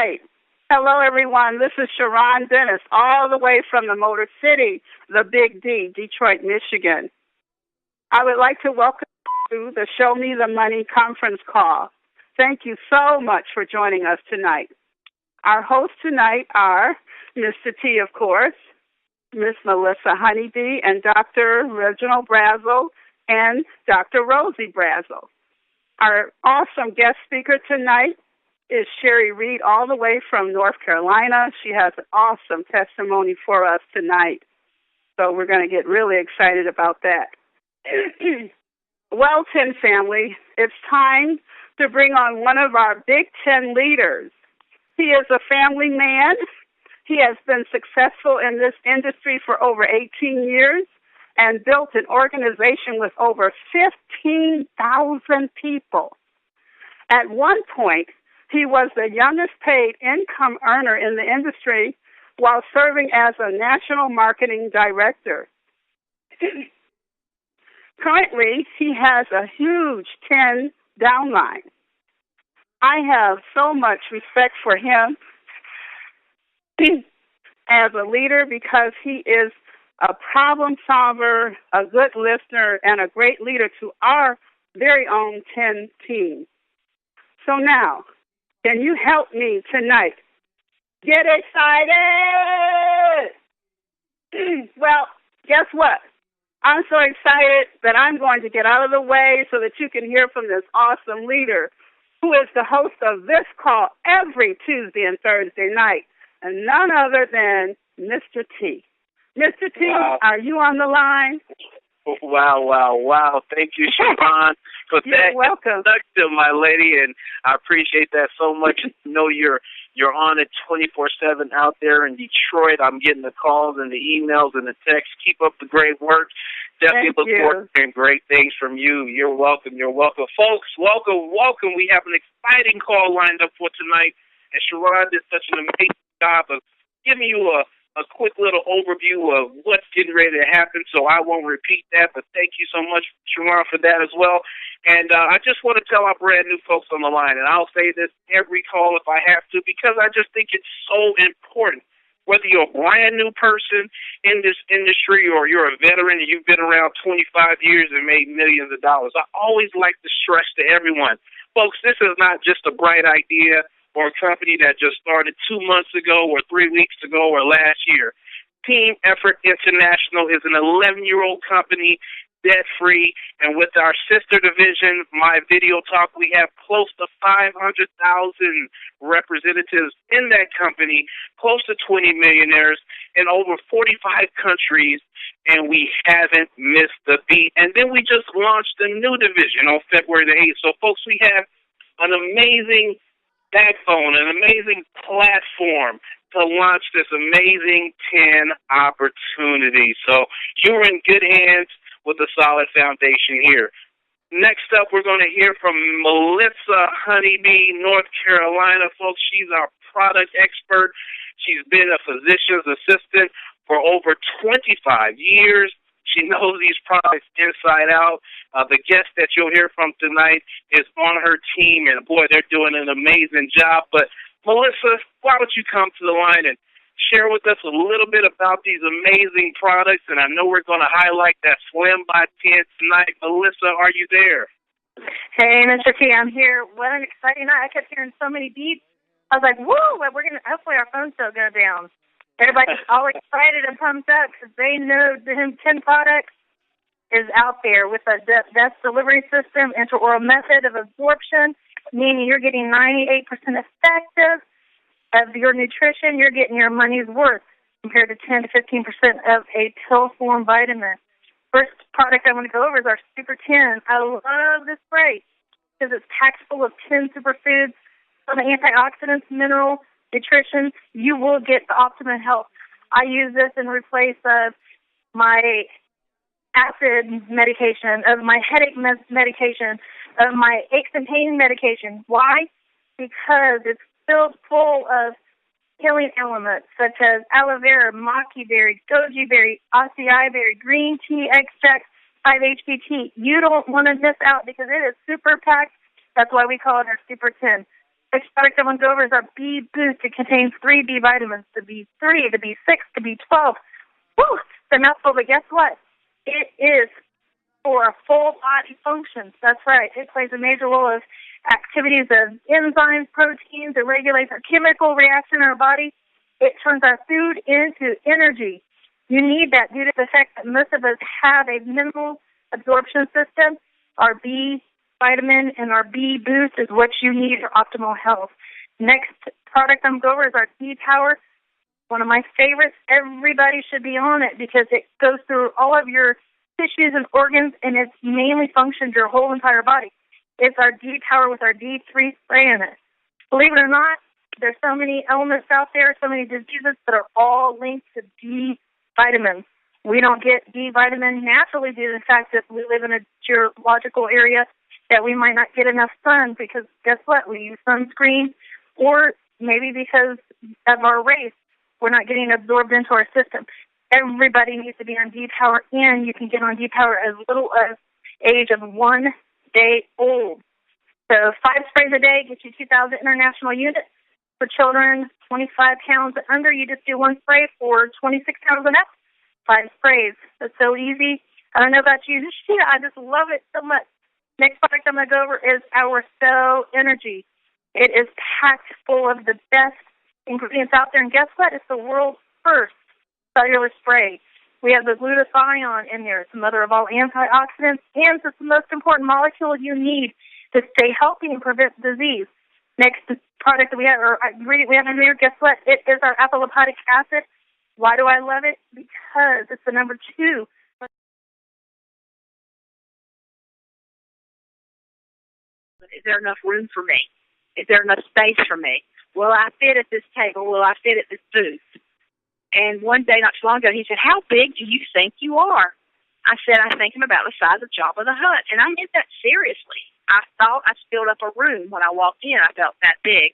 right. Hello, everyone. This is Sharon Dennis, all the way from the Motor City, the Big D, Detroit, Michigan. I would like to welcome you to the Show Me the Money conference call. Thank you so much for joining us tonight. Our hosts tonight are Mr. T, of course, Miss Melissa Honeybee, and Dr. Reginald Brazel, and Dr. Rosie Brazel. Our awesome guest speaker tonight is Sherry Reed, all the way from North Carolina. She has an awesome testimony for us tonight. So we're going to get really excited about that. Well, 10 family, it's time to bring on one of our Big 10 leaders. He is a family man. He has been successful in this industry for over 18 years and built an organization with over 15,000 people. At one point, he was the youngest paid income earner in the industry while serving as a national marketing director. Currently, he has a huge 10 downline. I have so much respect for him as a leader because he is a problem solver, a good listener, and a great leader to our very own 10 team. So now, can you help me tonight? Get excited! Well, guess what? I'm so excited that I'm going to get out of the way so that you can hear from this awesome leader who is the host of this call every Tuesday and Thursday night, and none other than Mr. T. Mr. T, wow. Are you on the line? Wow. Thank you, Siobhan, for that introduction, my lady, and I appreciate that so much. You know you're on it 24/7 out there in Detroit. I'm getting the calls and the emails and the texts. Keep up the great work. Definitely look forward to hearing great things from you. You're welcome. Folks, welcome. We have an exciting call lined up for tonight, and Sharon did such an amazing job of giving you a quick little overview of what's getting ready to happen, so I won't repeat that, but thank you so much, Sharon, for that as well. And I just want to tell our brand new folks on the line, and I'll say this every call if I have to, because I just think it's so important. Whether you're a brand new person in this industry or you're a veteran and you've been around 25 years and made millions of dollars, I always like to stress to everyone, folks, this is not just a bright idea or a company that just started 2 months ago or 3 weeks ago or last year. Team Effort International is an 11-year-old company, debt-free, and with our sister division, My Video Talk, we have close to 500,000 representatives in that company, close to 20 millionaires in over 45 countries, and we haven't missed a beat. And then we just launched a new division on February the 8th. So, folks, we have an amazing backbone, an amazing platform to launch this amazing 10 opportunity. So you're in good hands with a solid foundation here. Next up, we're going to hear from Melissa Honeybee, North Carolina. Folks, she's our product expert. She's been a physician's assistant for over 25 years. She knows these products inside out. The guest that you'll hear from tonight is on her team, and boy, they're doing an amazing job. But Melissa, why don't you come to the line and share with us a little bit about these amazing products? And I know we're going to highlight that Slim by 10 tonight. Melissa, are you there? Hey, Mr. T, I'm here. What an exciting night. I kept hearing so many beeps. I was like, whoa, hopefully our phones don't go down. Everybody's all excited and pumped up because they know the 10 products is out there with a best delivery system, intraoral method of absorption, meaning you're getting 98% effective of your nutrition. You're getting your money's worth compared to 10 to 15% of a pill form vitamin. First product I want to go over is our Super 10. I love this spray because it's packed full of 10 superfoods, some antioxidants, mineral, nutrition. You will get the optimum health. I use this in replace of my acid medication, of my headache medication, of my aches and pain medication. Why? Because it's filled full of healing elements such as aloe vera, maki berry, goji berry, acai berry, green tea extract, 5-HTP. You don't want to miss out because it is super packed. That's why we call it our Super 10. Next product I want to go over is our B Boost. It contains 3 B vitamins, the B3, the B6, the B12. Woo! It's a mouthful, but guess what? It is for full body functions. That's right. It plays a major role of activities of enzymes, proteins. It regulates our chemical reaction in our body. It turns our food into energy. You need that due to the fact that most of us have a minimal absorption system. Our B vitamin and our B Boost is what you need for optimal health. Next product I'm going over is our D Power. One of my favorites. Everybody should be on it because it goes through all of your tissues and organs, and it mainly functions your whole entire body. It's our D Power with our D3 spray in it. Believe it or not, there's so many elements out there, so many diseases that are all linked to D vitamins. We don't get D vitamin naturally due to the fact that we live in a geological area that we might not get enough sun because guess what? We use sunscreen, or maybe because of our race, we're not getting absorbed into our system. Everybody needs to be on D Power, and you can get on D Power as little as age of 1 day old. So 5 sprays a day gets you 2,000 international units. For children 25 pounds and under, you just do 1 spray. For 26 pounds and up, 5 sprays. It's so easy. I don't know about you. I just love it so much. Next product I'm going to go over is our So Energy. It is packed full of the best ingredients out there. And guess what? It's the world's first cellular spray. We have the glutathione in there. It's the mother of all antioxidants, and it's the most important molecule you need to stay healthy and prevent disease. Next product that we have, or ingredient we have in here, guess what? It is our alpha-lipoic acid. Why do I love it? Because it's the number 2. Is there enough room for me? Is there enough space for me? Will I fit at this table? Will I fit at this booth? And one day, not too long ago, he said, "How big do you think you are?" I said, "I think I'm about the size of Jabba the Hutt." And I meant that seriously. I thought I filled up a room when I walked in. I felt that big.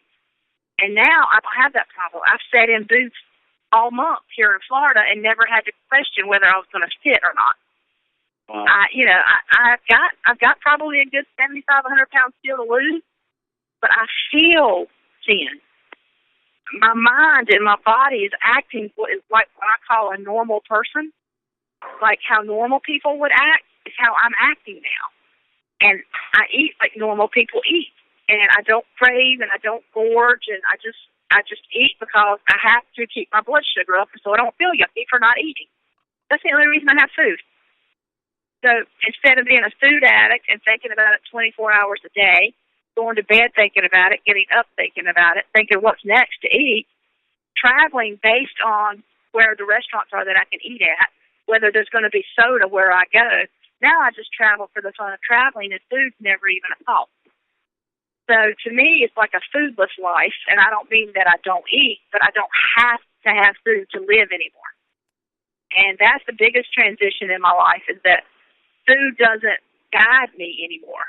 And now I don't have that problem. I've sat in booths all month here in Florida and never had to question whether I was going to fit or not. Wow. I've got probably a good 75, 100 pounds still to lose, but I feel thin. My mind and my body is acting what is like what I call a normal person, like how normal people would act is how I'm acting now. And I eat like normal people eat, and I don't crave and I don't gorge, and I just eat because I have to keep my blood sugar up so I don't feel yucky for not eating. That's the only reason I have food. So instead of being a food addict and thinking about it 24 hours a day, going to bed thinking about it, getting up thinking about it, thinking what's next to eat, traveling based on where the restaurants are that I can eat at, whether there's going to be soda where I go. Now I just travel for the fun of traveling, and food's never even a thought. So to me, it's like a foodless life, and I don't mean that I don't eat, but I don't have to have food to live anymore. And that's the biggest transition in my life, is that food doesn't guide me anymore.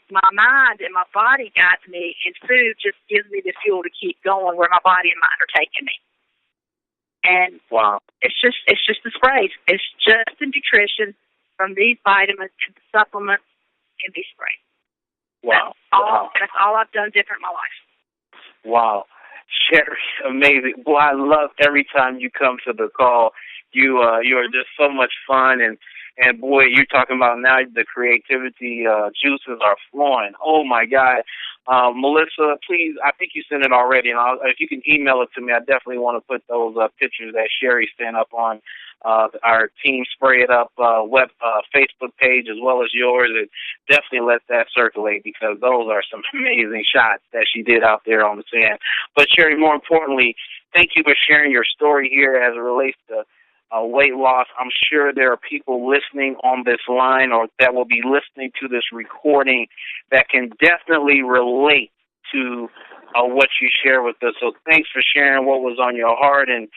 My mind and my body guides me, and food just gives me the fuel to keep going where my body and mind are taking me. And wow, it's just the sprays. It's just the nutrition from these vitamins and the supplements and these sprays. Wow. That's all I've done different in my life. Wow. Sherry, amazing. Well, I love every time you come to the call. You are just so much fun, and boy, you're talking about now the creativity juices are flowing. Oh my God, Melissa, please, I think you sent it already, and if you can email it to me, I definitely want to put those pictures that Sherry sent up on our Team Spray It Up Facebook page as well as yours, and definitely let that circulate because those are some amazing shots that she did out there on the sand. But Sherry, more importantly, thank you for sharing your story here as it relates to weight loss. I'm sure there are people listening on this line or that will be listening to this recording that can definitely relate to what you share with us. So thanks for sharing what was on your heart and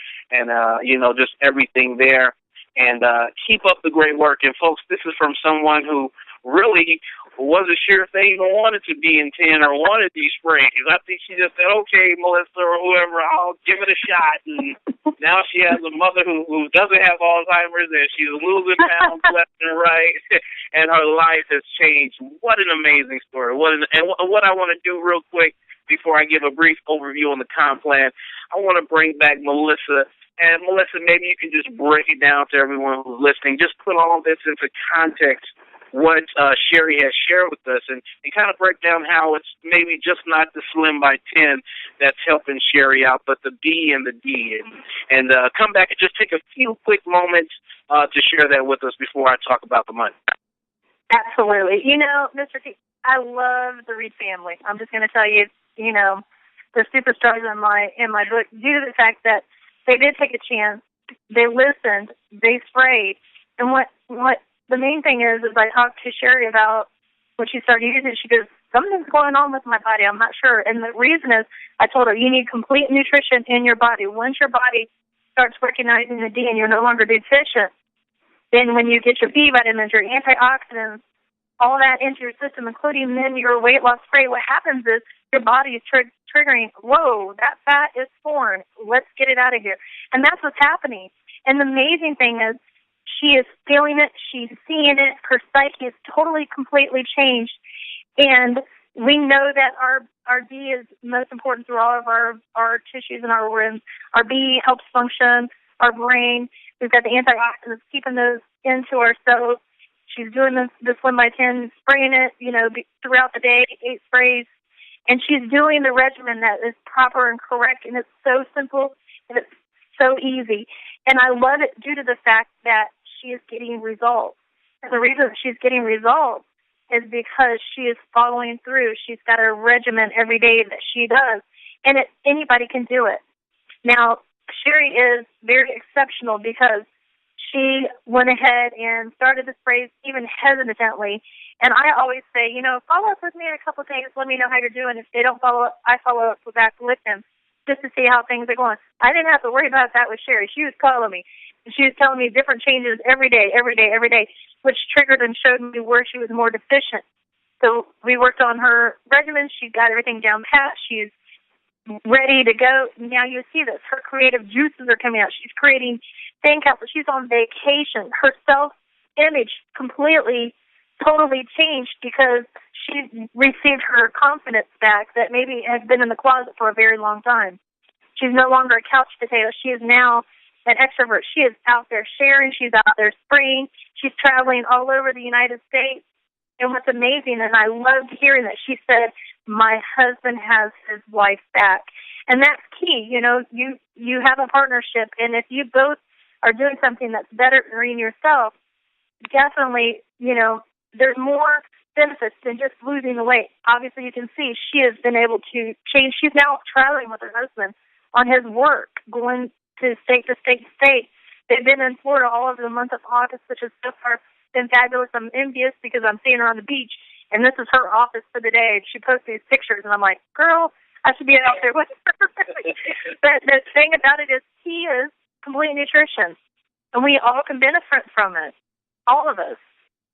just everything there. And keep up the great work. And folks, this is from someone who really wasn't sure if they even wanted to be in 10 or wanted these sprays. I think she just said, okay, Melissa or whoever, I'll give it a shot. And now she has a mother who doesn't have Alzheimer's, and she's losing pounds left and right, and her life has changed. What an amazing story. And what I want to do real quick before I give a brief overview on the comp plan, I want to bring back Melissa. And Melissa, maybe you can just break it down to everyone who's listening. Just put all this into context, what Sherry has shared with us, and kind of break down how it's maybe just not the Slim by 10 that's helping Sherry out, but the B and the D. And come back and just take a few quick moments to share that with us before I talk about the money. Absolutely. You know, Mr. T, I love the Reed family. I'm just going to tell you, you know, they're superstars in my book due to the fact that they did take a chance. They listened. They sprayed. And what the main thing is I talked to Sherry about when she started using it. She goes, something's going on with my body. I'm not sure. And the reason is I told her you need complete nutrition in your body. Once your body starts recognizing the D and you're no longer deficient, then when you get your B vitamins, your antioxidants, all that into your system, including then your weight loss spray, what happens is your body is triggering, whoa, that fat is foreign. Let's get it out of here. And that's what's happening. And the amazing thing is she is feeling it. She's seeing it. Her psyche is totally, completely changed. And we know that our D is most important through all of our tissues and our organs. Our B helps function, our brain. We've got the antioxidants, keeping those into our cells. She's doing the Slim by 10, spraying it, you know, throughout the day, 8 sprays. And she's doing the regimen that is proper and correct, and it's so simple and it's so easy. And I love it due to the fact that she is getting results. And the reason she's getting results is because she is following through. She's got a regimen every day that she does, and anybody can do it. Now, Sherry is very exceptional because she went ahead and started the sprays even hesitantly. And I always say, you know, follow up with me in a couple of days. Let me know how you're doing. If they don't follow up, I follow up back with them just to see how things are going. I didn't have to worry about that with Sherry. She was calling me. And she was telling me different changes every day, which triggered and showed me where she was more deficient. So we worked on her regimen. She got everything down pat. She's ready to go. Now you see this. Her creative juices are coming out. She's creating sandcastles. She's on vacation. Her self-image completely, totally changed because she received her confidence back that maybe had been in the closet for a very long time. She's no longer a couch potato. She is now an extrovert. She is out there sharing. She's out there spraying. She's traveling all over the United States. And what's amazing, and I loved hearing that, she said, my husband has his wife back. And that's key. You know, you have a partnership, and if you both are doing something that's bettering yourself, definitely, you know, there's more benefits than just losing the weight. Obviously, you can see she has been able to change. She's now traveling with her husband on his work, going to state to state to state. They've been in Florida all over the month of August, which is so far been fabulous. I'm envious because I'm seeing her on the beach, and this is her office for the day. She posts these pictures, and I'm like, girl, I should be out there with her. But the thing about it is he is complete nutrition, and we all can benefit from it, all of us,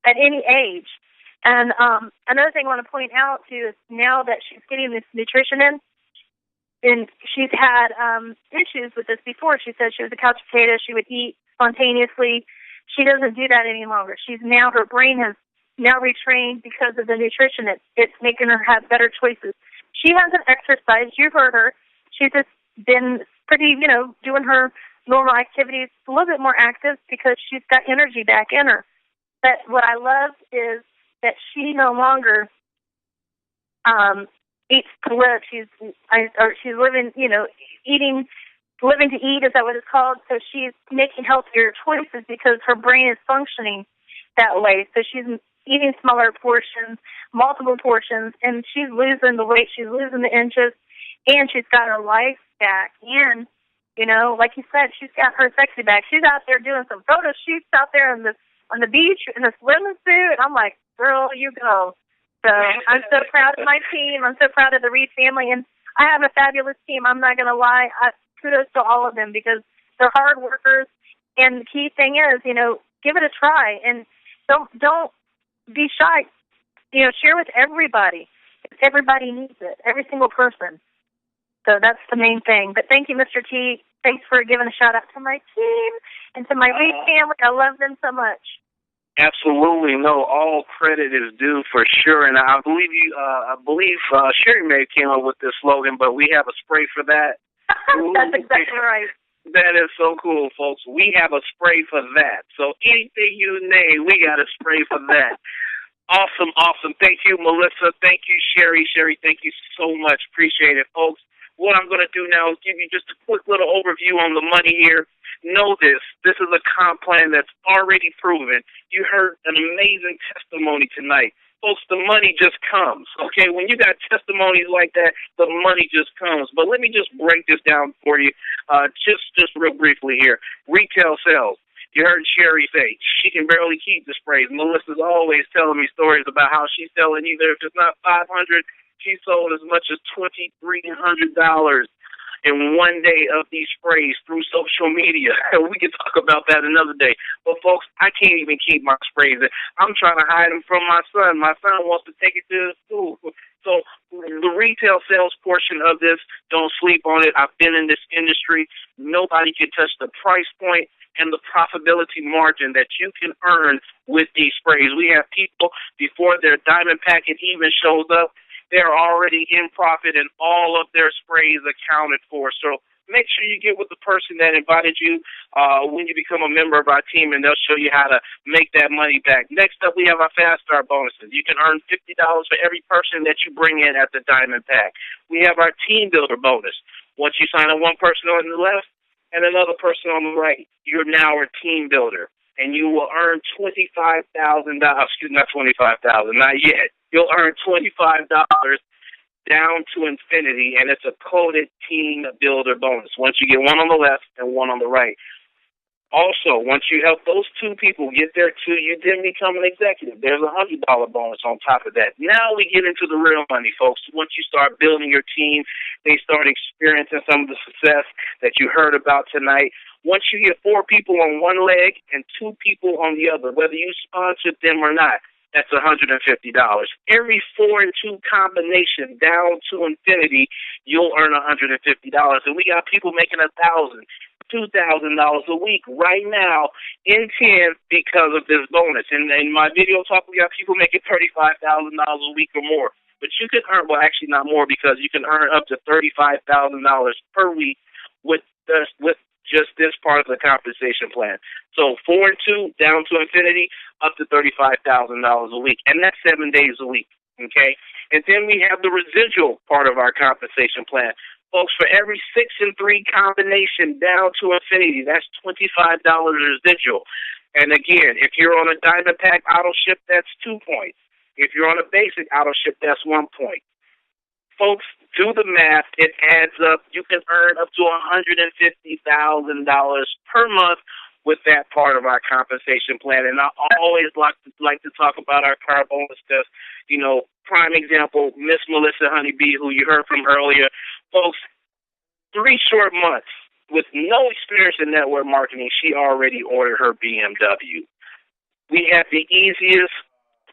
at any age. And another thing I want to point out, too, is now that she's getting this nutrition in, and she's had issues with this before. She said she was a couch potato. She would eat spontaneously. She doesn't do that any longer. Her brain has now retrained because of the nutrition. It's making her have better choices. She hasn't exercised. You've heard her. She's just been pretty, you know, doing her normal activities, a little bit more active because she's got energy back in her. But what I love is that she no longer eats to live. She's living, you know, living to eat, is that what it's called? So she's making healthier choices because her brain is functioning that way. So she's eating smaller portions, multiple portions, and she's losing the weight, she's losing the inches, and she's got her life back. And, you know, like you said, she's got her sexy back. She's out there doing some photo shoots out there on the beach in a swimming suit, and I'm like, girl, you go. So I'm so proud of my team. I'm so proud of the Reed family, and I have a fabulous team. I'm not going to lie. Kudos to all of them because they're hard workers. And the key thing is, you know, give it a try and don't be shy. share with everybody. Everybody needs it, every single person. So that's the main thing. But thank you, Mr. T. Thanks for giving a shout-out to my team and to my wee family. I love them so much. Absolutely. No, all credit is due for sure. And I believe Sherry May came up with this slogan, but we have a spray for that. That's exactly right. That is so cool, folks. We have a spray for that. So anything you name, we got a spray for that. Awesome, awesome. Thank you, Melissa. Thank you, Sherry. Sherry, thank you so much. Appreciate it, folks. What I'm going to do now is give you just a quick little overview on the money here. Know this. This is a comp plan that's already proven. You heard an amazing testimony tonight. Folks, the money just comes, okay? When you got testimonies like that, the money just comes. But let me just break this down for you just real briefly here. Retail sales. You heard Sherry say she can barely keep the sprays. Melissa's always telling me stories about how she's selling either if it's not $500, she sold as much as $2,300 in one day of these sprays through social media. We can talk about that another day. But, folks, I can't even keep my sprays. I'm trying to hide them from my son. My son wants to take it to school. So the retail sales portion of this, don't sleep on it. I've been in this industry. Nobody can touch the price point and the profitability margin that you can earn with these sprays. We have people, before their diamond packet even shows up, they're already in profit and all of their sprays accounted for. So make sure you get with the person that invited you when you become a member of our team, and they'll show you how to make that money back. Next up, we have our Fast Start bonuses. You can earn $50 for every person that you bring in at the Diamond Pack. We have our Team Builder bonus. Once you sign up one person on the left and another person on the right, you're now a team builder, and you will earn $25,000. Excuse me, not $25,000, not yet. You'll earn $25 down to infinity, and it's a coded team builder bonus. Once you get one on the left and one on the right. Also, once you help those two people get there too, you then become an executive. There's a $100 bonus on top of that. Now we get into the real money, folks. Once you start building your team, they start experiencing some of the success that you heard about tonight. Once you get 4 people on one leg and 2 people on the other, whether you sponsored them or not, that's $150. Every 4 and 2 combination down to infinity, you'll earn $150. And we got people making $1,000, $2,000 a week right now in 10 because of this bonus. And in my video talk, we got people making $35,000 a week or more. But you can earn, well, actually not more, because you can earn up to $35,000 per week with just this part of the compensation plan. So 4 and 2 down to infinity, up to $35,000 a week, and that's 7 days a week. Okay, and then we have the residual part of our compensation plan, folks. For every 6 and 3 combination down to infinity, that's $25 residual. And again, if you're on a Diamond Pack auto ship, that's 2 points. If you're on a basic auto ship, that's 1 point. Folks, do the math. It adds up. You can earn up to $150,000 per month with that part of our compensation plan. And I always like to talk about our car bonus because, prime example, Miss Melissa Honeybee, who you heard from earlier. Folks, 3 short months with no experience in network marketing, she already ordered her BMW. We have the easiest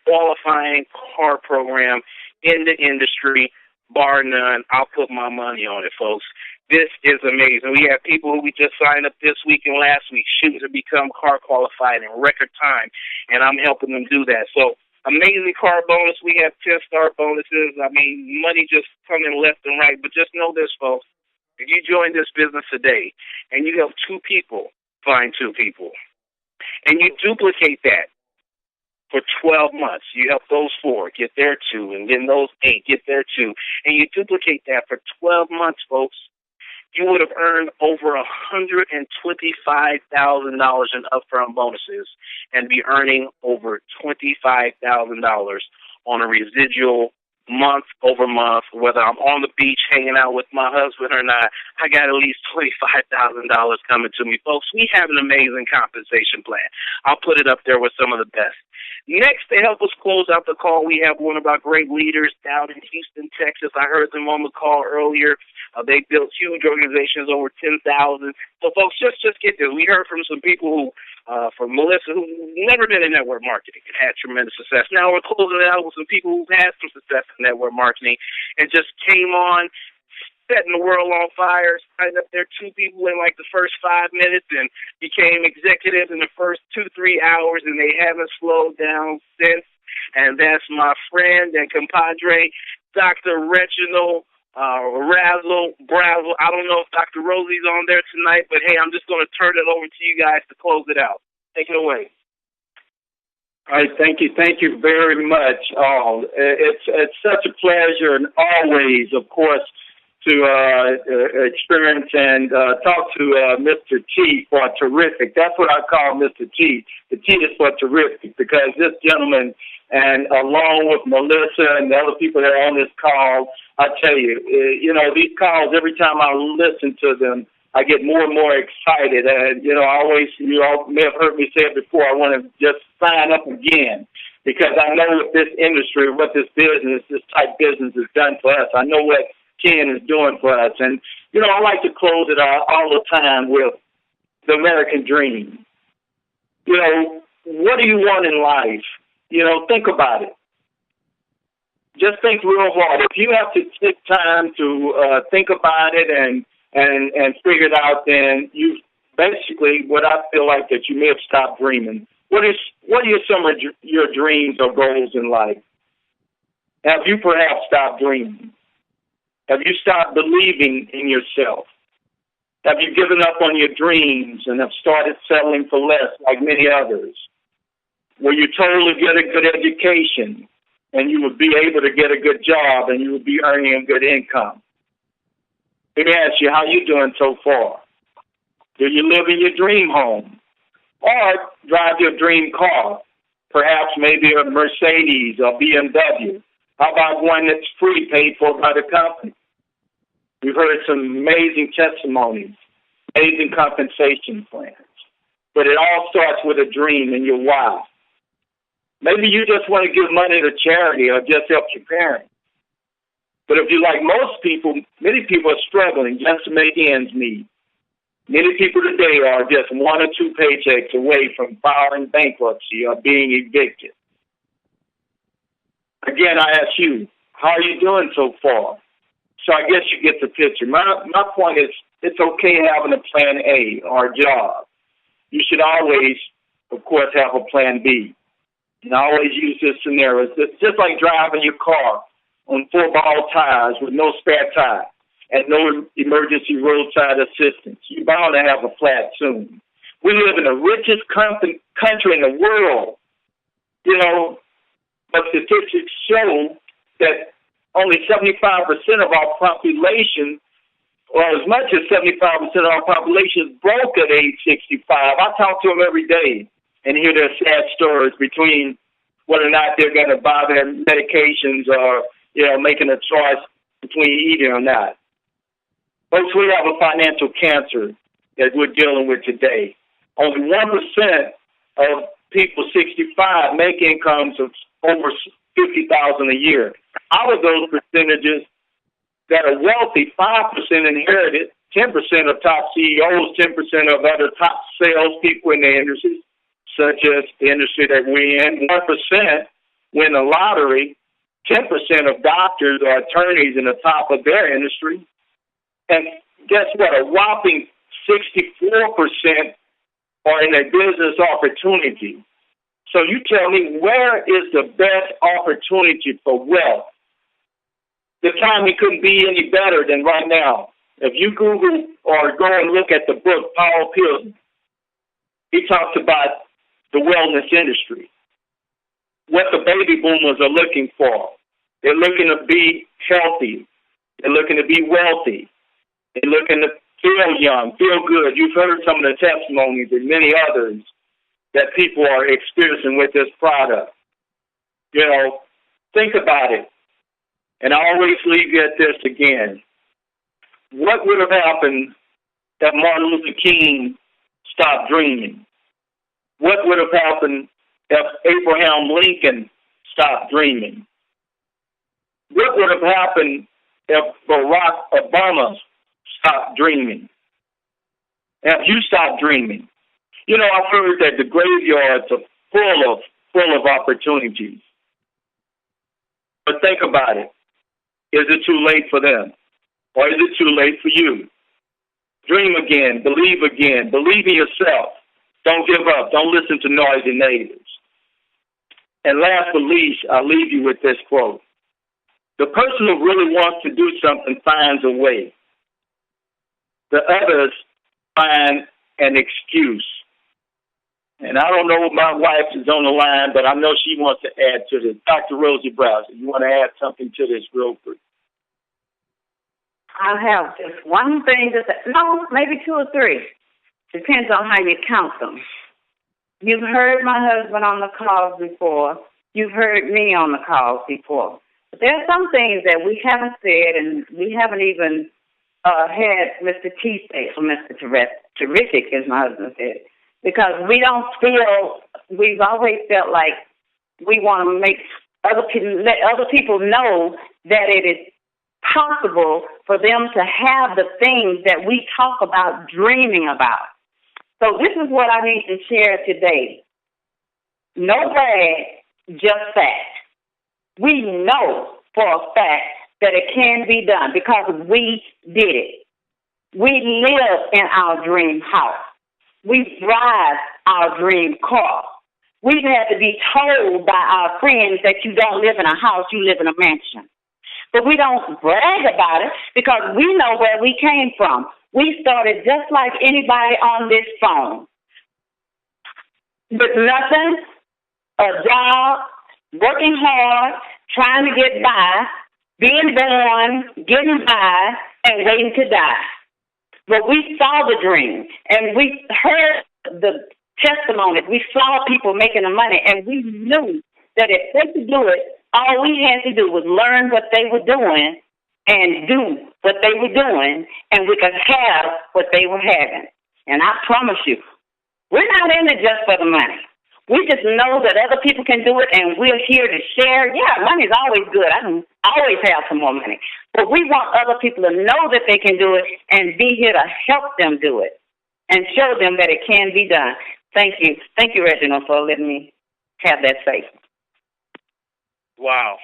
qualifying car program in the industry, bar none. I'll put my money on it, folks. This is amazing. We have people who we just signed up this week and last week shooting to become car qualified in record time, and I'm helping them do that. So, amazing car bonus. We have 10-star bonuses. I mean, money just coming left and right. But just know this, folks. If you join this business today and you help 2 people find 2 people, and you duplicate that for 12 months, you help those 4 get their 2, and then those 8 get their 2, and you duplicate that for 12 months, folks, you would have earned over $125,000 in upfront bonuses and be earning over $25,000 on a residual month over month. Whether I'm on the beach hanging out with my husband or not, I got at least $25,000 coming to me. Folks, we have an amazing compensation plan. I'll put it up there with some of the best. Next, to help us close out the call, we have one of our great leaders down in Houston, Texas. I heard them on the call earlier. They built huge organizations, over 10,000. So, folks, just get this. We heard from some people who, from Melissa, who never been in network marketing and had tremendous success. Now we're closing it out with some people who've had some success in network marketing and just came on, setting the world on fire, signed up there 2 people in like the first 5 minutes and became executives in the first 2-3 hours, and they haven't slowed down since. And that's my friend and compadre, Dr. Reginald Bravo. I don't know if Dr. Rosie's on there tonight, but hey, I'm just going to turn it over to you guys to close it out. Take it away. All right, thank you very much. It's such a pleasure, and always, of course, to experience and talk to Mr. T for terrific. That's what I call Mr. T. The T is for terrific, because this gentleman, and along with Melissa and the other people that are on this call, I tell you, these calls, every time I listen to them, I get more and more excited. And, you all may have heard me say it before, I want to just sign up again, because I know what this industry, what this type business has done for us. I know what Ken is doing for us. And, I like to close it all the time with the American dream. What do you want in life? Think about it. Just think real hard. If you have to take time to think about it and figure it out, then you basically, what I feel like that you may have stopped dreaming. What are some of your dreams or goals in life? Have you perhaps stopped dreaming? Have you stopped believing in yourself? Have you given up on your dreams and have started settling for less like many others? Were you told to get a good education and you would be able to get a good job and you would be earning a good income? Let me ask you, how you doing so far? Do you live in your dream home? Or drive your dream car? Perhaps maybe a Mercedes or BMW. How about one that's free, paid for by the company? We've heard some amazing testimonies, amazing compensation plans. But it all starts with a dream and your why. Maybe you just want to give money to charity or just help your parents. But if you like most people, many people are struggling just to make ends meet. Many people today are just 1 or 2 paychecks away from filing bankruptcy or being evicted. Again, I ask you, how are you doing so far? So I guess you get the picture. My point is, it's okay having a plan A or a job. You should always, of course, have a plan B. And I always use this scenario. It's just like driving your car on 4-ball tires with no spare tire and no emergency roadside assistance. You're bound to have a flat soon. We live in the richest country in the world, but statistics show that only 75% of our population, or as much as 75% of our population, is broke at age 65. I talk to them every day and hear their sad stories between whether or not they're going to buy their medications or, making a choice between eating or not. Folks, we have a financial cancer that we're dealing with today. Only 1% of people 65 make incomes of over $50,000 a year. Out of those percentages that are wealthy, 5% inherited, 10% of top CEOs, 10% of other top salespeople in the industry, such as the industry that we're in. 1% win the lottery. 10% of doctors or attorneys in the top of their industry. And guess what? A whopping 64% are in a business opportunity. So you tell me, where is the best opportunity for wealth? The timing couldn't be any better than right now. If you Google or go and look at the book, Paul Pilgrim, he talks about the wellness industry, what the baby boomers are looking for. They're looking to be healthy. They're looking to be wealthy. They're looking to feel young, feel good. You've heard some of the testimonies and many others that people are experiencing with this product. Think about it. And I always leave you at this again. What would have happened if Martin Luther King stopped dreaming? What would have happened if Abraham Lincoln stopped dreaming? What would have happened if Barack Obama stopped dreaming? If you stopped dreaming? You know, I've heard that the graveyards are full of opportunities. But think about it. Is it too late for them? Or is it too late for you? Dream again. Believe again. Believe in yourself. Don't give up. Don't listen to noisy neighbors. And last but least, I'll leave you with this quote. The person who really wants to do something finds a way. The others find an excuse. And I don't know if my wife is on the line, but I know she wants to add to this. Dr. Rosie Browser, you want to add something to this real quick? I have just one thing to say. No, maybe two or three. Depends on how you count them. You've heard my husband on the calls before. You've heard me on the calls before. But there are some things that we haven't said, and we haven't even had Mr. T say, or Mr. Terrific, as my husband said, because we don't feel, we've always felt like we want to make let other people know that it is possible for them to have the things that we talk about dreaming about. So this is what I need to share today. No brag, just fact. We know for a fact that it can be done because we did it. We live in our dream house. We drive our dream car. We've had to be told by our friends that you don't live in a house, you live in a mansion. But we don't brag about it because we know where we came from. We started just like anybody on this phone. With nothing, a job, working hard, trying to get by, being born, getting by, and waiting to die. But we saw the dream, and we heard the testimonies. We saw people making the money, and we knew that if they could do it, all we had to do was learn what they were doing and do what they were doing, and we could have what they were having. And I promise you, we're not in it just for the money. We just know that other people can do it, and we're here to share. Yeah, money's always good. I can always have some more money. But we want other people to know that they can do it and be here to help them do it and show them that it can be done. Thank you. Thank you, Reginald, for letting me have that say. Wow.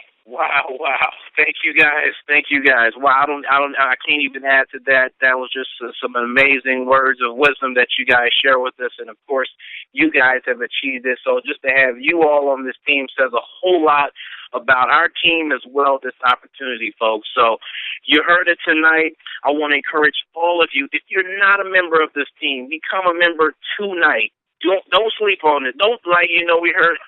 Thank you guys. Wow, I can't even add to that. That was just some amazing words of wisdom that you guys share with us. And of course, you guys have achieved this. So just to have you all on this team says a whole lot about our team as well, this opportunity, folks. So you heard it tonight. I want to encourage all of you, if you're not a member of this team, become a member tonight. Don't sleep on it. Don't, we heard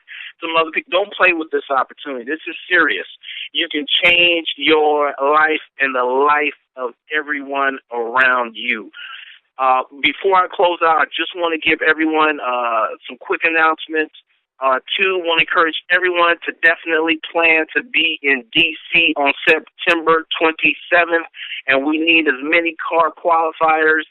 some other people, don't play with this opportunity. This is serious. You can change your life and the life of everyone around you. Before I close out, I just want to give everyone some quick announcements. Two, want to encourage everyone to definitely plan to be in D.C. on September 27th, and we need as many car qualifiers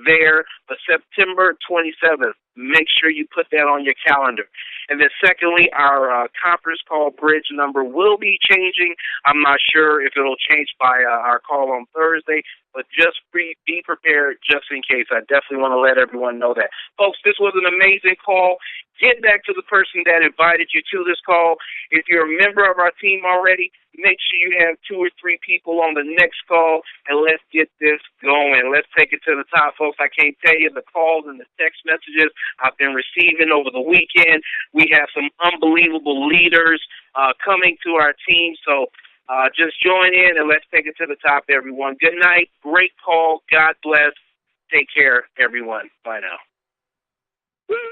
there. But September 27th, make sure you put that on your calendar. And then secondly, our conference call bridge number will be changing. I'm not sure if it'll change by our call on Thursday, but just be prepared just in case. I definitely want to let everyone know that. Folks, this was an amazing call. Get back to the person that invited you to this call. If you're a member of our team already, make sure you have 2 or 3 people on the next call, and let's get this going. Let's take it to the top, folks. I can't tell you the calls and the text messages I've been receiving over the weekend. We have some unbelievable leaders coming to our team, so just join in, and let's take it to the top, everyone. Good night. Great call. God bless. Take care, everyone. Bye now.